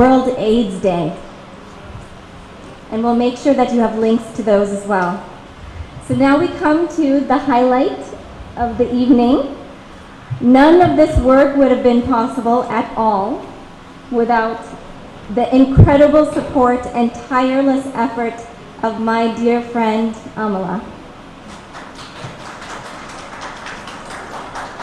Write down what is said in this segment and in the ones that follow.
World AIDS Day. And we'll make sure that you have links to those as well. So now we come to the highlight of the evening. None of this work would have been possible at all without the incredible support and tireless effort of my dear friend, Amala.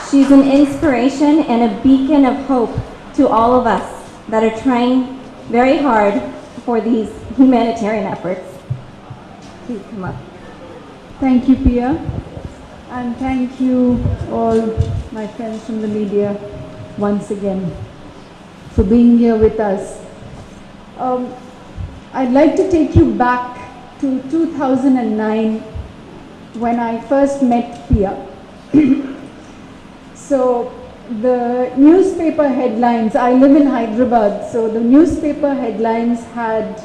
She's an inspiration and a beacon of hope to all of us that are trying very hard for these humanitarian efforts. Please come up. Thank you, Pia, and thank you all my friends from the media once again for being here with us. I'd like to take you back to 2009 when I first met Pia. So the newspaper headlines, I live in Hyderabad, so the newspaper headlines had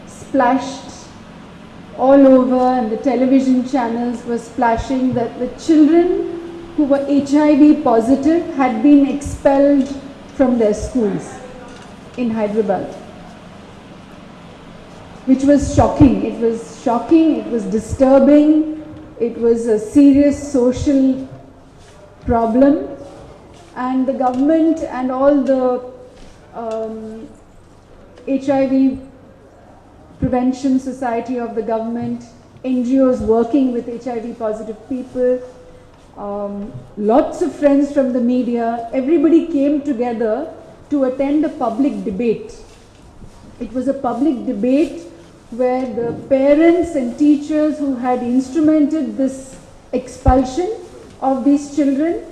splashed all over, and the television channels were splashing that the children who were HIV positive had been expelled from their schools in Hyderabad, which was shocking. It was shocking, it was disturbing, it was a serious social problem, and the government and all the HIV Prevention Society of the government, NGOs working with HIV positive people, lots of friends from the media, everybody came together to attend a public debate. It was a public debate where the parents and teachers who had instrumented this expulsion of these children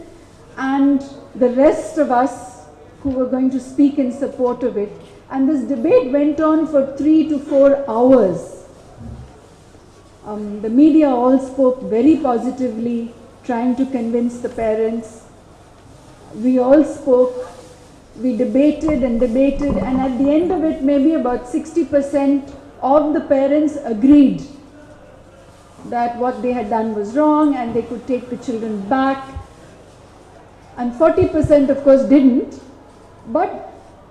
and the rest of us who were going to speak in support of it. And this debate went on for 3 to 4 hours. The media all spoke very positively, trying to convince the parents. We all spoke, we debated and debated, and at the end of it, maybe about 60% of the parents agreed that what they had done was wrong and they could take the children back. And 40% of course didn't. But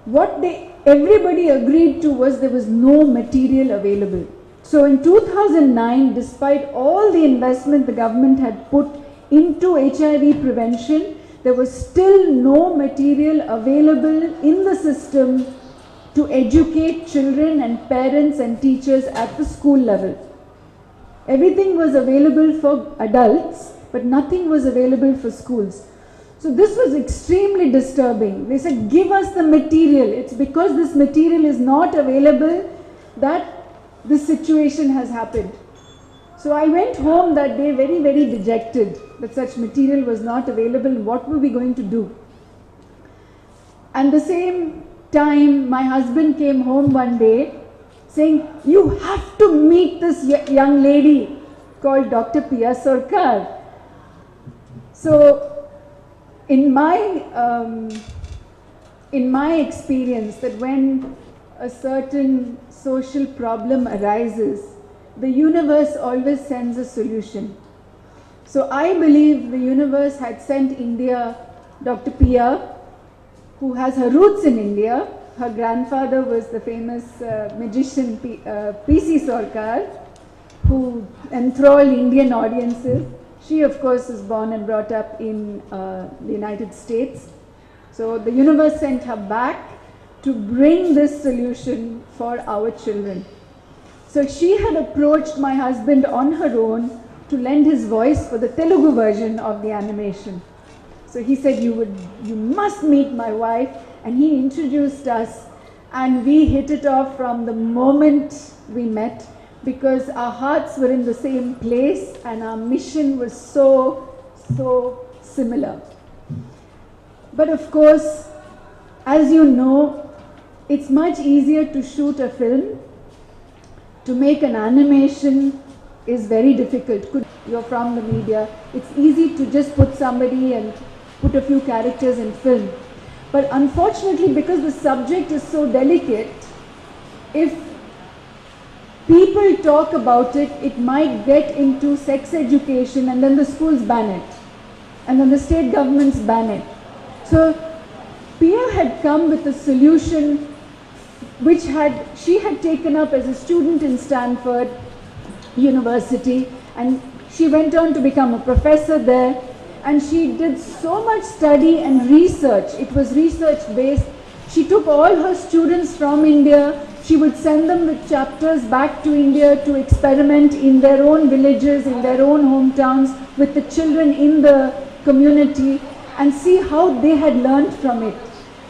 what everybody agreed to was there was no material available. So in 2009, despite all the investment the government had put into HIV prevention, there was still no material available in the system to educate children and parents and teachers at the school level. Everything was available for adults, but nothing was available for schools. So this was extremely disturbing. They said, give us the material. It's because this material is not available that this situation has happened. So I went home that day very, very dejected that such material was not available. What were we going to do? And the same time, my husband came home one day saying, you have to meet this young lady called Dr. Pia Sarkar. So in my experience, that when a certain social problem arises, the universe always sends a solution. So I believe the universe had sent India Dr. Pia, who has her roots in India. Her grandfather was the famous magician P.C. Sarkar, who enthralled Indian audiences. She, of course, is born and brought up in the United States. So the universe sent her back to bring this solution for our children. So she had approached my husband on her own to lend his voice for the Telugu version of the animation. So he said, you must meet my wife, and he introduced us, and we hit it off from the moment we met, because our hearts were in the same place and our mission was so similar. But of course, as you know, it's much easier to shoot a film. To make an animation is very difficult. You're from the media, it's easy to just put somebody and put a few characters in film. But unfortunately, because the subject is so delicate, if people talk about it, it might get into sex education, and then the schools ban it, and then the state governments ban it. So Pia had come with a solution which she had taken up as a student in Stanford University, and she went on to become a professor there, and she did so much study and research. It was research based. She took all her students from India. She would send them with chapters back to India to experiment in their own villages, in their own hometowns, with the children in the community, and see how they had learned from it.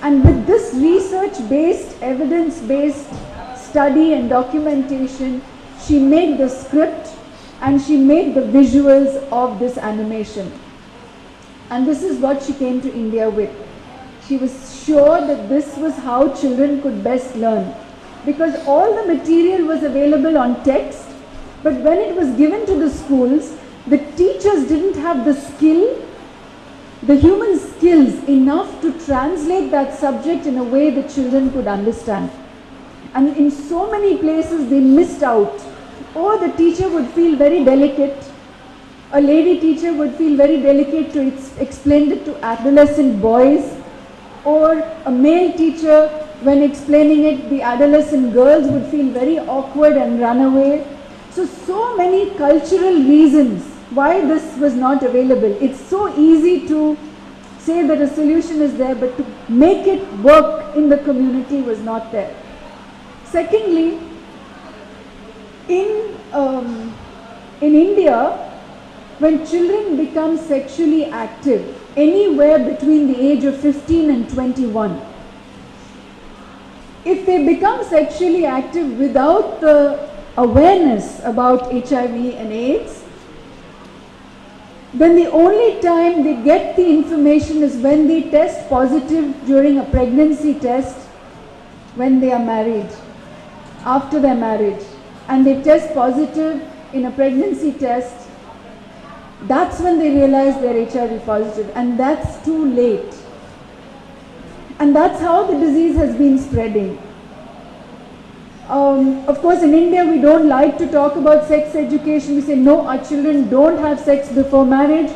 And with this research-based, evidence-based study and documentation, she made the script and she made the visuals of this animation. And this is what she came to India with. She was sure that this was how children could best learn, because all the material was available on text, but when it was given to the schools, the teachers didn't have the skill, the human skills enough to translate that subject in a way the children could understand. And in so many places they missed out. Or the teacher would feel very delicate. A lady teacher would feel very delicate to explain it to adolescent boys. Or a male teacher, when explaining it, the adolescent girls would feel very awkward and run away. So many cultural reasons why this was not available. It's so easy to say that a solution is there, but to make it work in the community was not there. Secondly, in India, when children become sexually active, anywhere between the age of 15 and 21, if they become sexually active without the awareness about HIV and AIDS, then the only time they get the information is when they test positive during a pregnancy test when they are married, after their marriage, and they test positive in a pregnancy test. That's when they realize they're HIV positive, and that's too late. And that's how the disease has been spreading. Of course, in India, we don't like to talk about sex education. We say, no, our children don't have sex before marriage.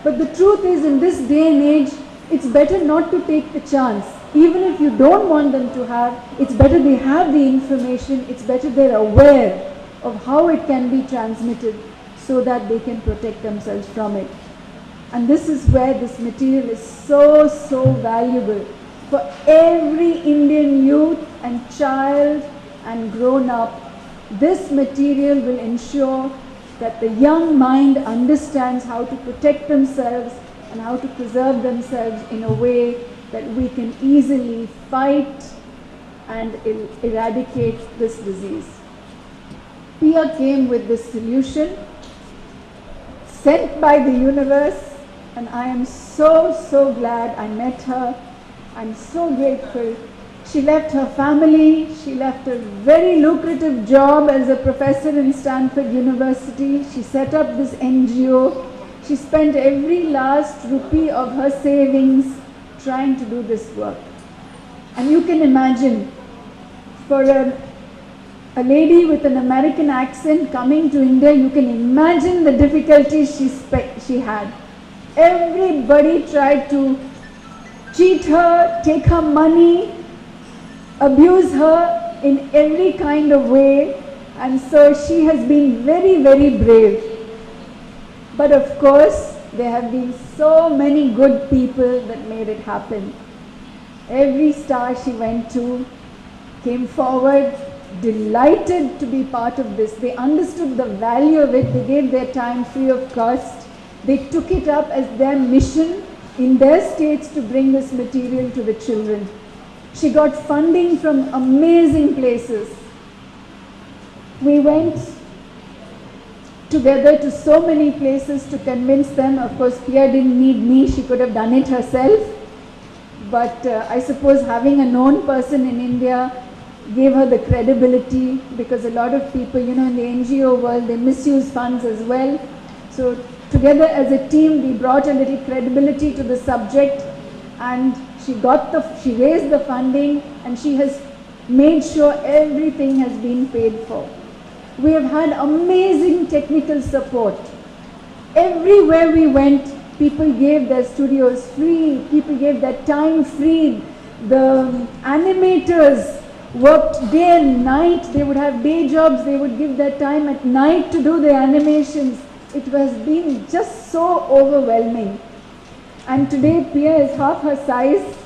But the truth is, in this day and age, it's better not to take the chance. Even if you don't want them to have, it's better they have the information. It's better they're aware of how it can be transmitted so that they can protect themselves from it. And this is where this material is so valuable for every Indian youth and child and grown up. This material will ensure that the young mind understands how to protect themselves and how to preserve themselves in a way that we can easily fight and eradicate this disease. Pia came with this solution, sent by the universe, and I am so glad I met her. I'm so grateful. She left her family, she left a very lucrative job as a professor in Stanford University. She set up this NGO. She spent every last rupee of her savings trying to do this work. And you can imagine, for a lady with an American accent coming to India, you can imagine the difficulties she had. Everybody tried to cheat her, take her money, abuse her in every kind of way, and so she has been very brave. But of course, there have been so many good people that made it happen. Every star she went to came forward, delighted to be part of this. They understood the value of it. They gave their time free of cost. They took it up as their mission in their states to bring this material to the children. She got funding from amazing places. We went together to so many places to convince them. Of course, Pia didn't need me, she could have done it herself. But I suppose having a known person in India gave her the credibility, because a lot of people, in the NGO world, they misuse funds as well. So together as a team, we brought a little credibility to the subject, and she raised the funding, and she has made sure everything has been paid for. We have had amazing technical support. Everywhere we went, people gave their studios free, people gave their time free. The animators worked day and night. They would have day jobs, they would give their time at night to do the animations. It has been just so overwhelming. And today Pia is half her size,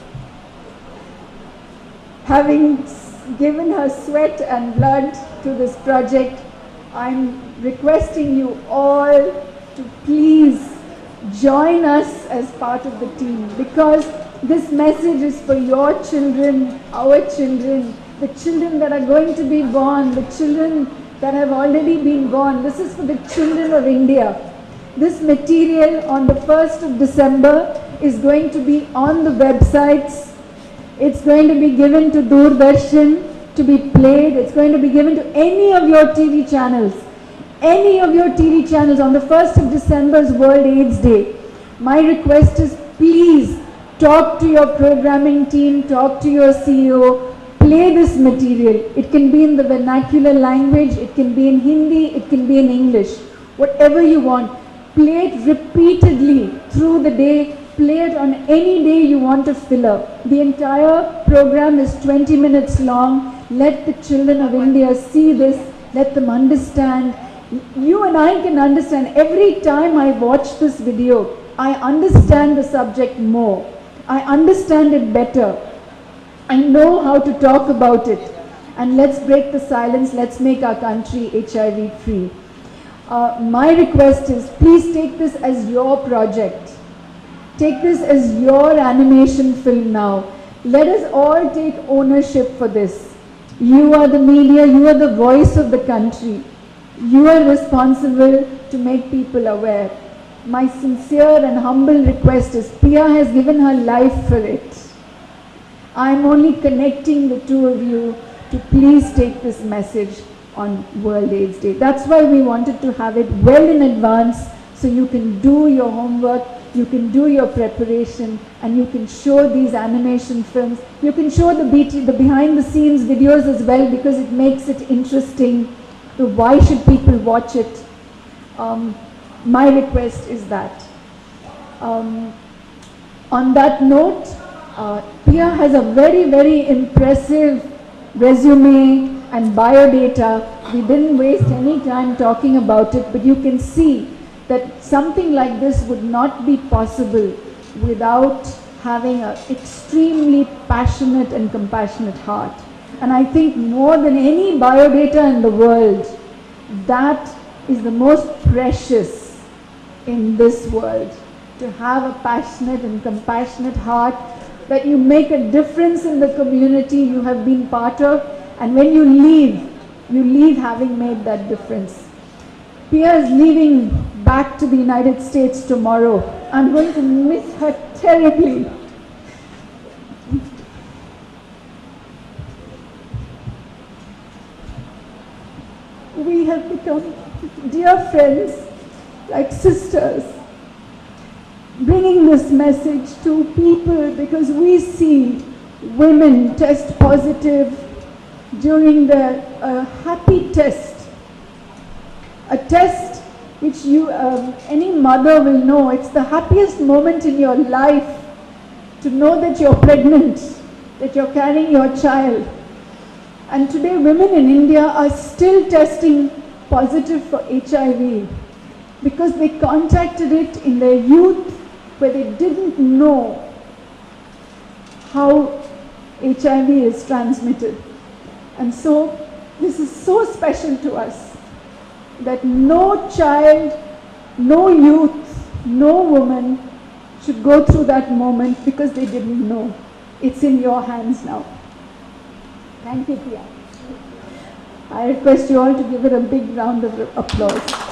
having given her sweat and blood to this project. I'm requesting you all to please join us as part of the team, because this message is for your children, our children, the children that are going to be born, the children that have already been born. This is for the children of India. This material on the 1st of December is going to be on the websites. It's going to be given to Doordarshan to be played. It's going to be given to any of your TV channels. Any of your TV channels on the 1st of December's World AIDS Day. My request is, please talk to your programming team, talk to your CEO, play this material. It can be in the vernacular language, it can be in Hindi, it can be in English. Whatever you want. Play it repeatedly through the day. Play it on any day you want to fill up. The entire program is 20 minutes long. Let the children of India see this. Let them understand. You and I can understand. Every time I watch this video, I understand the subject more. I understand it better. I know how to talk about it. And let's break the silence. Let's make our country HIV free. My request is, please take this as your project. Take this as your animation film now. Let us all take ownership for this. You are the media, you are the voice of the country. You are responsible to make people aware. My sincere and humble request is, Pia has given her life for it. I am only connecting the two of you to please take this message on World AIDS Day. That's why we wanted to have it well in advance, so you can do your homework, you can do your preparation, and you can show these animation films. You can show the behind the scenes videos as well, because it makes it interesting. So why should people watch it? My request is that. On that note, Pia has a very, very impressive resume and biodata. We didn't waste any time talking about it, but you can see that something like this would not be possible without having an extremely passionate and compassionate heart. And I think more than any biodata in the world, that is the most precious in this world. To have a passionate and compassionate heart, that you make a difference in the community you have been part of, and when you leave having made that difference. Pia is leaving back to the United States tomorrow. I'm going to miss her terribly. We have become dear friends, like sisters, bringing this message to people, because we see women test positive during the happy test, a test which any mother will know. It's the happiest moment in your life to know that you're pregnant, that you're carrying your child. And today women in India are still testing positive for HIV because they contracted it in their youth, where they didn't know how HIV is transmitted. And so this is so special to us, that no child, no youth, no woman should go through that moment because they didn't know. It's in your hands now. Thank you, Pia. I request you all to give it a big round of applause.